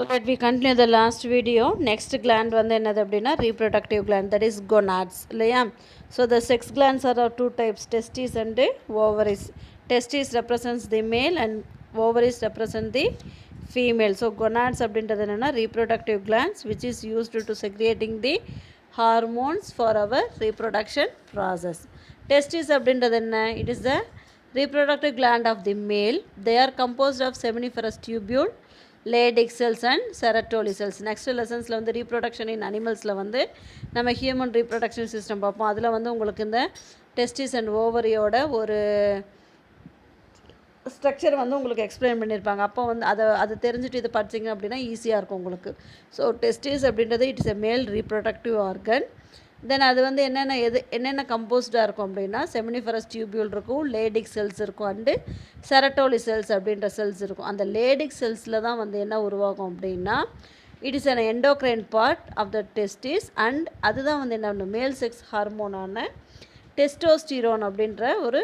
So let we continue the last video. Next gland வந்து என்னது அப்படின்னா reproductive gland, that is gonads இல்லையா. So the sex glands are of two types, testes and ovaries. Testes represents the male and ovaries represent the female. So gonads அப்படின்றது என்னன்னா reproductive glands which is used to secreting the hormones for our reproduction process. Testes அப்படின்றது என்ன? It is the reproductive gland of the male. They are composed of seminiferous tubule, Leydig cells and Sertoli cells. Next லெசன்ஸில் வந்து reproduction இன் அனிமல்ஸில் வந்து நம்ம human reproduction system பார்ப்போம். அதில் வந்து உங்களுக்கு இந்த டெஸ்டிஸ் அண்ட் ஓவரியோட ஒரு ஸ்ட்ரக்சர் வந்து உங்களுக்கு எக்ஸ்பிளைன் பண்ணியிருப்பாங்க. அப்போ வந்து அதை தெரிஞ்சுட்டு இது படிச்சிங்க அப்படின்னா ஈஸியாக இருக்கும் உங்களுக்கு. ஸோ டெஸ்டிஸ் அப்படின்றது இட்ஸ் எ மேல் ரீப்ரொடக்டிவ் ஆர்கன். தென் அது வந்து என்னென்ன கம்போஸ்டாக இருக்கும் அப்படின்னா செமினிஃபரஸ் டியூபியூல் இருக்கும், லேடிக் செல்ஸ் இருக்கும், அண்டு செரட்டோலி செல்ஸ் அப்படின்ற செல்ஸ் இருக்கும். அந்த லேடிக் செல்ஸில் தான் வந்து என்ன உருவாகும் அப்படின்னா it is an endocrine part of the testis. And அதுதான் வந்து என்ன மேல் செக்ஸ் ஹார்மோனான டெஸ்டோஸ்டிரோன் அப்படின்ற ஒரு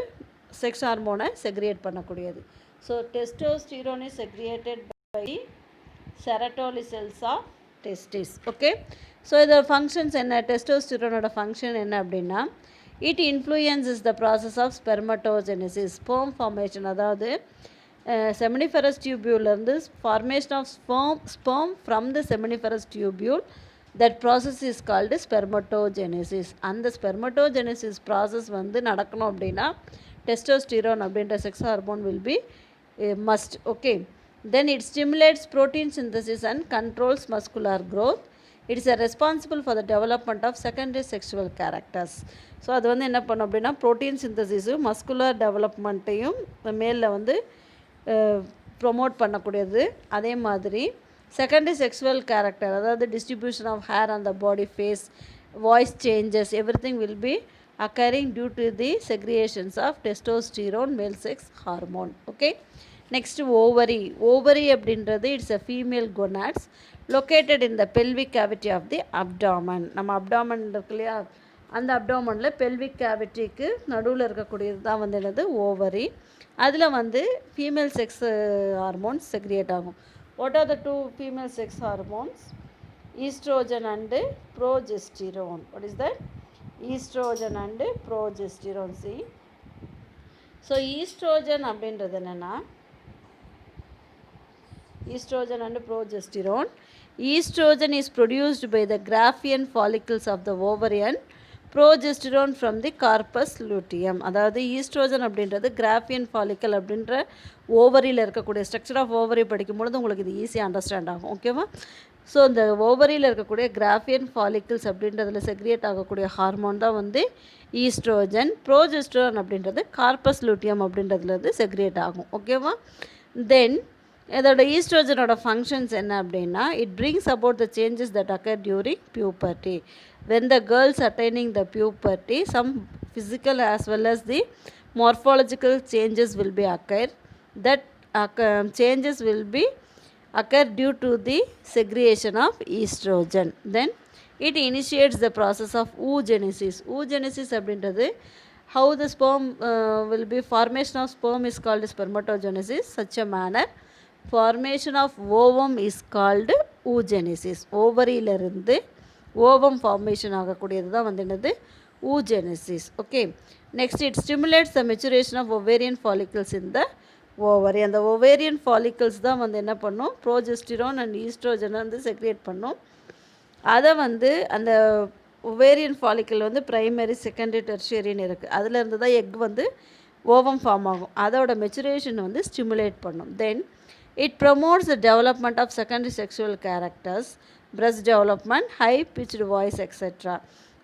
செக்ஸ் ஹார்மோனை செக்ரியேட் பண்ணக்கூடியது. So testosterone is secreted by Sertoli cells of testis. Okay, so இதோட ஃபங்க்ஷன்ஸ் என்ன? டெஸ்டோஸ்டிரோனோட ஃபங்க்ஷன் என்ன அப்படின்னா it influences the process of spermatogenesis, sperm formation. அதாவது செமினிஃபெரஸ் டியூபியூலேருந்து formation of sperm from the seminiferous tubule, that process is called spermatogenesis. அந்த spermatogenesis process வந்து நடக்கணும் அப்படின்னா டெஸ்டோஸ்டிரோன் அப்படின்ற sex hormone will be must. Okay, then it stimulates protein synthesis and controls muscular growth. It is responsible for the development of secondary sexual characters. So அது வந்து என்ன பண்ணும் அப்படின்னா ப்ரோட்டீன் சிந்தசிஸும் மஸ்குலர் டெவலப்மெண்ட்டையும் மேலில் வந்து ப்ரொமோட் பண்ணக்கூடியது. அதே மாதிரி செகண்டரி செக்ஷுவல் கேரக்டர், அதாவது distribution of hair on the body, face, voice changes, everything will be occurring due to the segregations of testosterone, male sex hormone. Okay, next ovary அப்படின்றது it's a female gonads located in the pelvic cavity of the abdomen. நம்ம abdomen இருக்கு இல்லையா, அந்த அப்டாமனில் pelvic கேவிட்டிக்கு நடுவில் இருக்கக்கூடியது தான் வந்து என்னது ஓவரி. அதில் வந்து ஃபீமேல் செக்ஸ் ஹார்மோன்ஸ் செக்ரியேட் ஆகும். What are the two female sex hormones? Estrogen and progesterone. What is that? Estrogen and progesterone. See, so estrogen அப்படின்றது என்னென்னா estrogen and progesterone. Estrogen is produced by the Graafian follicles of the ovarian, progesterone from the corpus luteum. அதாவது oestrogen அப்படின்றது Graafian follicle அப்படின்ற ஓவரியில் இருக்கக்கூடிய structure of ovary படிக்கும்பொழுது உங்களுக்கு இது ஈஸியாக அண்டர்ஸ்டாண்ட் ஆகும். ஓகேவா? ஸோ இந்த ஓவரியில் இருக்கக்கூடிய கிராஃபியன் ஃபாலிக்கிள்ஸ் அப்படின்றதில் செக்ரியேட் ஆகக்கூடிய ஹார்மோன் தான் வந்து ஈஸ்ட்ரோஜன். ப்ரோஜெஸ்ட்ரோன் அப்படின்றது கார்பஸ் லூட்டியம் அப்படின்றதுலேருந்து செக்ரியேட் ஆகும். ஓகேவா? தென் இதோட ஈஸ்ட்ரோஜனோட ஃபங்க்ஷன்ஸ் என்ன அப்படின்னா it brings about the changes that occur during puberty. When the girls attaining the puberty, some physical as well as the morphological changes will be occur. That changes will be occur due to the segregation of estrogen. Then it initiates the process of oogenesis. Oogenesis அப்படின்றது how the sperm will be formation of sperm is called spermatogenesis. Such a manner formation of ovum is called oogenesis. ஓவரியிலிருந்து ovum formation ஆகக்கூடியது தான் வந்து என்னது oogenesis. Okay, next it stimulates the maturation of ovarian follicles in the ovary. அந்த ovarian follicles தான் வந்து என்ன பண்ணும், ப்ரோஜெஸ்டிரோன் அண்ட் ஈஸ்ட்ரோஜனை வந்து செக்ரியேட் பண்ணும். அதை வந்து அந்த ஒவேரியன் ஃபாலிக்கல் வந்து ப்ரைமரி, செகண்டரி, டெர்ஷியரின்னு இருக்குது. அதிலேருந்து தான் எக் வந்து ஓவம் ஃபார்ம் ஆகும். அதோட மெச்சுரேஷன் வந்து ஸ்டிமுலேட் பண்ணும். Then it promotes the development of secondary sexual characters, breast development, high pitched voice, etcetera.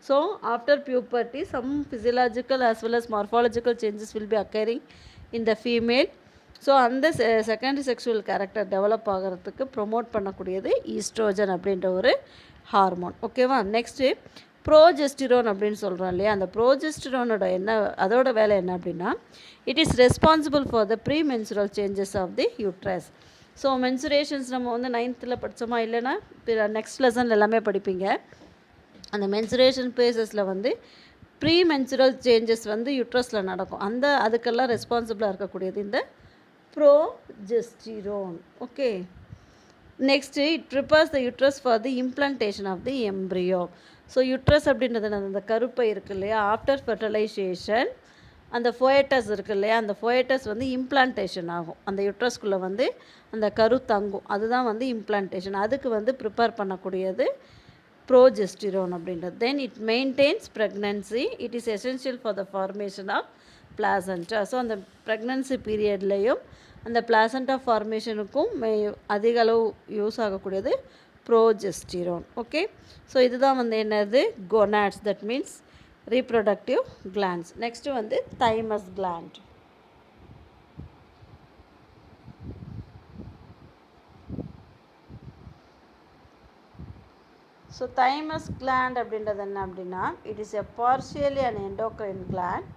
So after puberty some physiological as well as morphological changes will be occurring in the female. So அந்த secondary sexual character develop ஆகிறதுக்கு promote பண்ணக்கூடியது estrogen அப்படின்ற ஒரு hormone. ஓகேவா? Next ப்ரோஜெஸ்டிரோன் அப்படின்னு சொல்கிறோம் இல்லையா, அந்த ப்ரோஜெஸ்டிரோனோட அதோட வேலை என்ன அப்படின்னா it is responsible for the pre menstrual changes of the uterus. So menstruations நம்ம வந்து 9th படித்தோமா, இல்லைன்னா நெக்ஸ்ட் லெசனில் எல்லாமே படிப்பீங்க. அந்த மென்சுரேஷன் பேசஸில் வந்து ப்ரீ மென்சுரல் சேஞ்சஸ் வந்து யூட்ரஸில் நடக்கும். அதுக்கெல்லாம் ரெஸ்பான்சிபிளாக இருக்கக்கூடியது இந்த progesterone. Okay, next it prepares the uterus for the implantation of the embryo. So uterus அப்படின்றது அந்த கருப்பை இருக்குது இல்லையா, ஆஃப்டர் ஃபெர்டிலைசேஷன் அந்த ஃபோயட்டஸ் இருக்குது இல்லையா, அந்த ஃபோயட்டஸ் வந்து இம்ப்ளான்டேஷன் ஆகும். அந்த யூட்ரஸ்குள்ளே வந்து அந்த கரு தங்கும். அதுதான் வந்து இம்ப்ளான்டேஷன். அதுக்கு வந்து ப்ரிப்பேர் பண்ணக்கூடியது ப்ரோஜெஸ்டிரோன் அப்படின்றது. Then it maintains pregnancy. It is essential for the formation of placenta. So அந்த ப்ரெக்னன்சி பீரியட்லேயும் அந்த பிளாசண்டா ஃபார்மேஷனுக்கும் அதிக அளவு யூஸ் ஆகக்கூடியது ப்ரோஜெஸ்டிரோன். ஓகே, ஸோ இதுதான் வந்து என்னது gonads, that means reproductive glands. Next வந்து thymus gland. So thymus gland அப்படின்றது என்ன அப்படின்னா, it is a partially an endocrine gland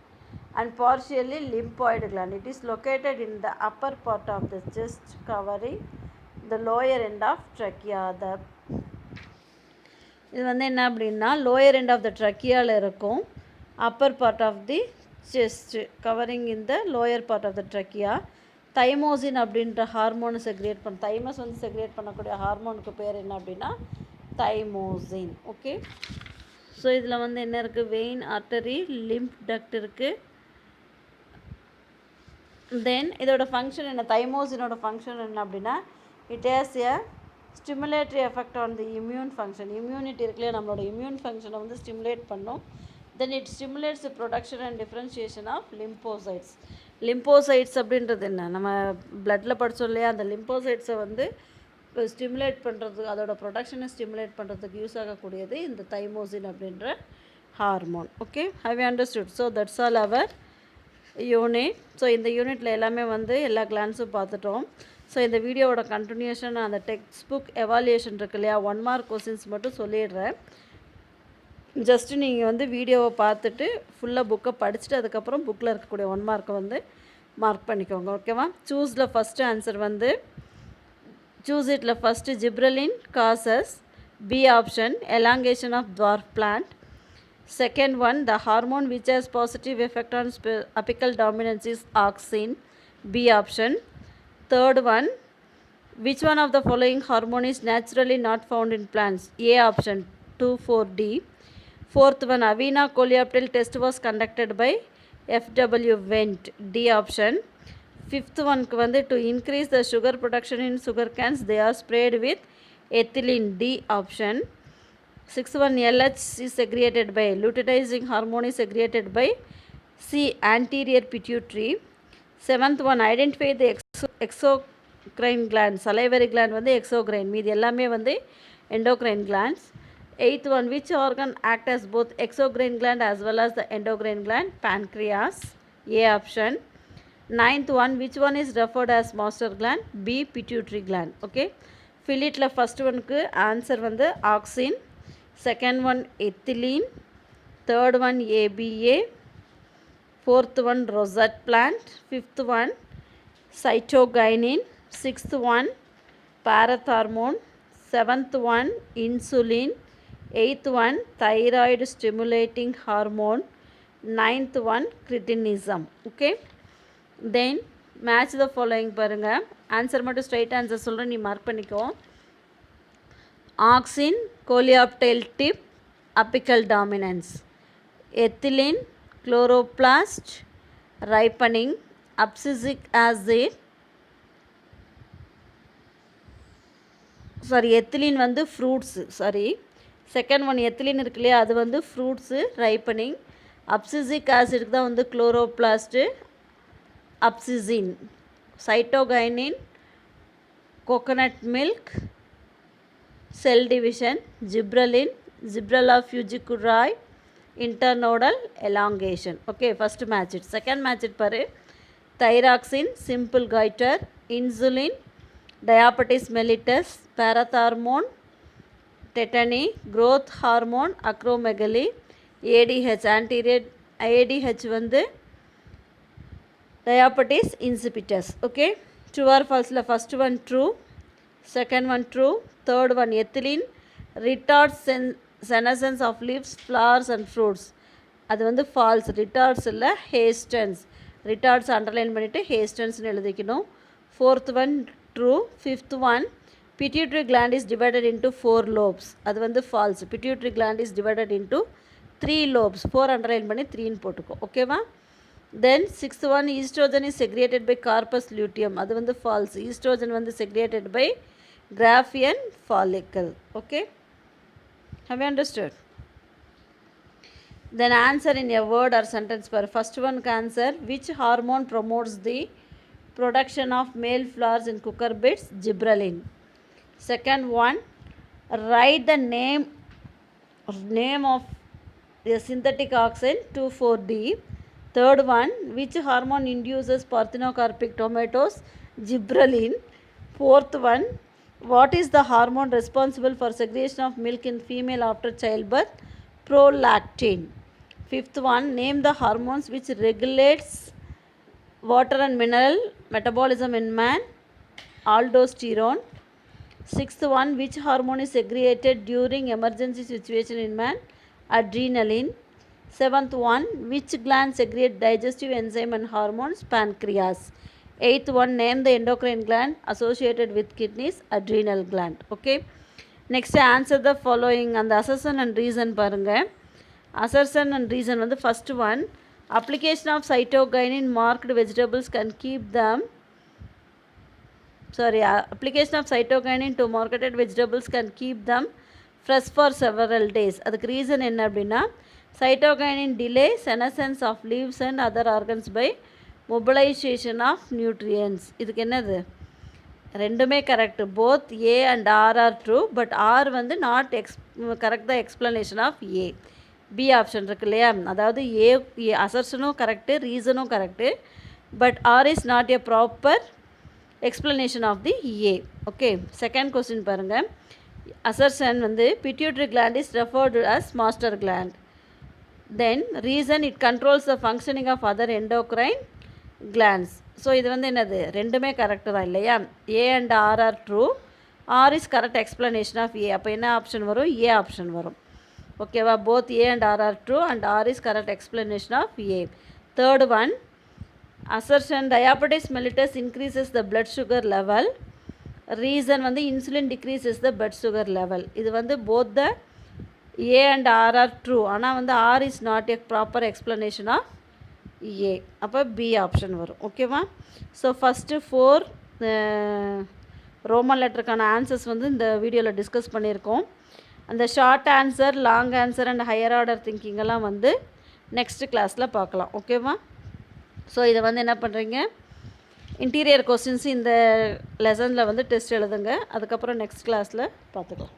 and partially lymphoid gland. It is located in the upper part of the chest, covering the lower end of trachea. இது வந்து என்ன அப்படின்னா lower end of the ட்ரக்கியாவில் இருக்கும், upper part of the chest covering in the lower part of the trachea. Thymosin அப்படின்ற ஹார்மோனை செக்ரியேட் பண்ண, thymus வந்து செக்ரியேட் பண்ணக்கூடிய ஹார்மோனுக்கு பேர் என்ன அப்படின்னா தைமோசின். ஓகே, ஸோ இதில் வந்து என்ன இருக்குது, வெயின், ஆர்டரி, லிம்ப் டக்ட் இருக்குது. தென் இதோட ஃபங்க்ஷன் என்ன, தைமோசினோட ஃபங்க்ஷன் என்ன அப்படின்னா, it has a stimulatory effect on the immune function. Immunity இருக்குல்லையா, நம்மளோட இம்யூன் ஃபங்க்ஷனை வந்து ஸ்டிமுலேட் பண்ணும். Then it stimulates the production and differentiation of lymphocytes. Lymphocytes அப்படின்றது என்ன, நம்ம பிளட்டில் படித்தோம் இல்லையா, அந்த லிம்போசைட்ஸை வந்து ஸ்டிமுலேட் பண்ணுறதுக்கு, அதோட ப்ரொடக்ஷனை ஸ்டிமுலேட் பண்ணுறதுக்கு யூஸ் ஆகக்கூடியது இந்த தைமோசின் அப்படின்ற hormone. Okay, how you understood? So that's all our unit. So இந்த யூனிட்டில் எல்லாமே வந்து எல்லா கிளான்ஸும் பார்த்துட்டோம். ஸோ இந்த வீடியோவோட கண்டினியூஷன் அந்த டெக்ஸ்ட் புக் எவாலுவேஷன் இருக்கு இல்லையா, 1 மார்க் கொஸ்டின்ஸ் மட்டும் சொல்லிடுறேன். ஜஸ்ட்டு நீங்கள் வந்து வீடியோவை பார்த்துட்டு ஃபுல்லாக புக்கை படிச்சுட்டு அதுக்கப்புறம் புக்கில் இருக்கக்கூடிய 1 மார்க்கை வந்து மார்க் பண்ணிக்கோங்க. ஓகேவா? சூஸில் ஃபஸ்ட்டு ஆன்சர் வந்து சூஸ் இட்டில் first gibberellin causes, B option elongation of dwarf plant. Second one, the hormone which has positive effect on apical dominance is auxin, B option. Third one, which one of the following hormone is naturally not found in plants, A option 2, 4D. Fourth one, Avena coleoptile test was conducted by FW Wendt, D option. Fifth one வந்து to increase the sugar production in sugar cans they are sprayed with ethylene, D option. Sixth one, LH is secreted by, luteinizing hormone is secreted by C, anterior pituitary. Seventh one, identify the exocrine gland, salivary gland வந்து exocrine, மீது எல்லாமே வந்து endocrine glands. Eighth one, which organ act as both exocrine gland as well as the endocrine gland, pancreas, A option. Ninth one, which one is referred as master gland, B, pituitary gland. Okay, fill it. First one க்கு answer வந்து auxin, second one ethylene, third one ABA, fourth one rosette plant, fifth one cytokinin, sixth one parathormone, seventh one insulin, eighth one thyroid stimulating hormone, ninth one cretinism. Okay, then match the following பாருங்க. Answer மட்டும் straight answer சொல்கிறேன், நீ mark பண்ணிக்கோ. Auxin coleoptile tip apical dominance, ethylene chloroplast ripening, abscisic acid, sorry ethylene வந்து fruits, sorry second one ethylene இருக்கு இல்லையா, அது வந்து ஃப்ரூட்ஸு ரைப்பனிங். அப்சிசிக் ஆசிட்க்கு தான் வந்து குளோரோபிளாஸ்ட்டு, அப்சிசின், cytokinin, coconut milk, cell division, gibberellin, Gibberella fujikuri, internodal elongation. Okay, first match it. Second match it paru, thyroxine, simple goiter, insulin, diabetes mellitus, parathormone, tetany, growth hormone, acromegaly, ADH, anterior ADH வந்து diabetes insipidus. Okay, true or false? First one true, second one true, third one ethylene retards senescence of leaves, flowers and fruits. அது வந்து false, retards இல்லை hastens, retards underline பண்ணிவிட்டு hastens எழுதிக்கணும். fourth one true, fifth one pituitary gland is divided into 4 lobes. அது வந்து false. Pituitary gland is divided into 3 lobes. 4 underline பண்ணி 3 ன்னு போட்டுக்கோ. ஓகேவா? Then sixth one, estrogen is segregated by corpus luteum. அது வந்து false. Estrogen வந்து segregated by Graafian follicle. Okay? Have you understood? Then answer in a word or sentence per first one answer. Which hormone promotes the production of male flowers in cucurbits? Gibberellin. Second one, write the name of a synthetic auxin 2,4-D. Third one, which hormone induces parthenocarpic tomatoes? Gibberellin. Fourth one, what is the hormone responsible for segregation of milk in female after childbirth? Prolactin. Fifth one, name the hormones which regulates water and mineral metabolism in man. Aldosterone. Sixth one, which hormone is segregated during emergency situation in man? Adrenaline. Seventh one, which gland segregates digestive enzyme and hormones? Pancreas. Eighth one, name the endocrine gland associated with kidneys. Adrenal gland. Okay. Next, answer the following and the assertion and reason பாருங்க. Assertion and reason வந்து first one, application of cytokinin in marked vegetables can keep them application of cytokinin to marketed vegetables can keep them fresh for several days. அதுக்கு reason என்ன அப்படின்னா cytokinin delay senescence of leaves and other organs by mobilization of nutrients. இதுக்கு என்னது ரெண்டுமே correct. Both A and R are true. But R வந்து not correct the explanation of A. B option இருக்கு இல்லையா, அதாவது ஏ அசர்ஷனும் கரெக்டு, ரீசனும் correct, but R is not a proper explanation of the A. Okay. Second question பாருங்கள். Assertion வந்து pituitary gland is referred as master gland. Then reason it controls the functioning of other endocrine glands. So இது வந்து என்னது ரெண்டுமே correct தான் இல்லையா. A and R are true. R is correct explanation of A. அப்போ என்ன option வரும்? A option வரும். ஓகேவா? Both A and R are true and R is correct explanation of A. Third one, assertion diabetes mellitus increases the blood sugar level. Reason வந்து insulin decreases the blood sugar level. இது வந்து both the A and R are true. ஆனால் வந்து R is not a proper explanation of A. அப்போ B option வரும். ஓகேவா? So first 4 Roman லெட்டருக்கான answers வந்து இந்த வீடியோவில் டிஸ்கஸ் பண்ணியிருக்கோம். அந்த short answer, long answer and higher order திங்கிங்கெல்லாம் வந்து நெக்ஸ்ட் கிளாஸில் பார்க்கலாம். ஓகேவா? ஸோ இதை வந்து என்ன பண்ணுறீங்க, இன்டீரியர் கொஸ்டின்ஸ் இந்த லெசனில் வந்து டெஸ்ட் எழுதுங்க. அதுக்கப்புறம் நெக்ஸ்ட் கிளாஸில் பார்த்துக்கலாம்.